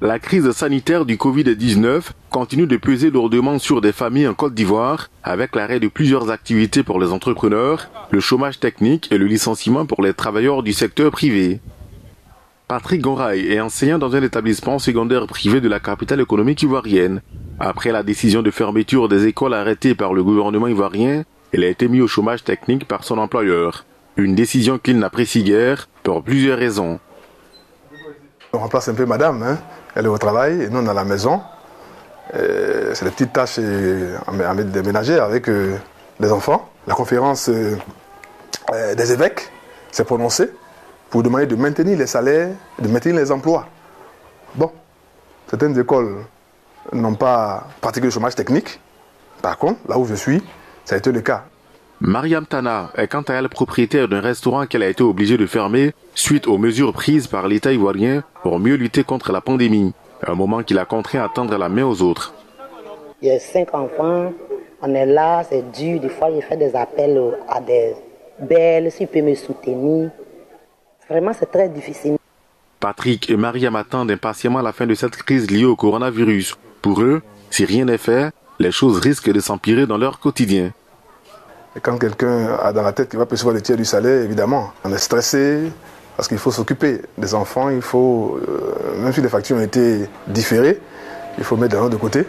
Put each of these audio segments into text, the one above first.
La crise sanitaire du Covid-19 continue de peser lourdement sur des familles en Côte d'Ivoire, avec l'arrêt de plusieurs activités pour les entrepreneurs, le chômage technique et le licenciement pour les travailleurs du secteur privé. Patrick Goraï est enseignant dans un établissement secondaire privé de la capitale économique ivoirienne. Après la décision de fermeture des écoles arrêtée par le gouvernement ivoirien, il a été mis au chômage technique par son employeur. Une décision qu'il n'apprécie guère pour plusieurs raisons. On remplace un peu madame, elle est au travail et nous on est à la maison. C'est des petites tâches à ménager avec les enfants. La conférence des évêques s'est prononcée pour demander de maintenir les salaires, de maintenir les emplois. Bon, certaines écoles n'ont pas pratiqué le chômage technique. Par contre, là où je suis, ça a été le cas. Mariam Tana est quant à elle propriétaire d'un restaurant qu'elle a été obligée de fermer suite aux mesures prises par l'État ivoirien pour mieux lutter contre la pandémie. Un moment qui l'a contraint à tendre la main aux autres. Il y a 5 enfants, on est là, c'est dur. Des fois, je fais des appels à des belles, s'ils peuvent me soutenir. Vraiment, c'est très difficile. Patrick et Mariam attendent impatiemment la fin de cette crise liée au coronavirus. Pour eux, si rien n'est fait, les choses risquent de s'empirer dans leur quotidien. Et quand quelqu'un a dans la tête qu'il va percevoir le tiers du salaire, évidemment, on est stressé parce qu'il faut s'occuper des enfants. Il faut, même si les factures ont été différées, il faut mettre de l'argent de côté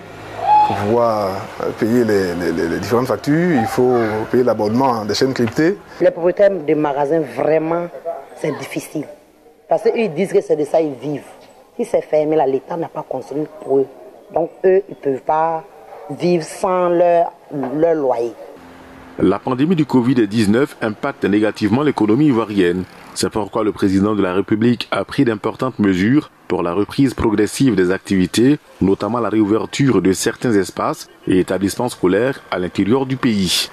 pour pouvoir payer les différentes factures. Il faut payer l'abonnement des chaînes cryptées. Les propriétaires des magasins, vraiment, c'est difficile. Parce qu'ils disent que c'est de ça qu'ils vivent. Si c'est fermé, l'État n'a pas construit pour eux. Donc eux, ils ne peuvent pas vivre sans leur loyer. La pandémie du Covid-19 impacte négativement l'économie ivoirienne. C'est pourquoi le président de la République a pris d'importantes mesures pour la reprise progressive des activités, notamment la réouverture de certains espaces et établissements scolaires à l'intérieur du pays.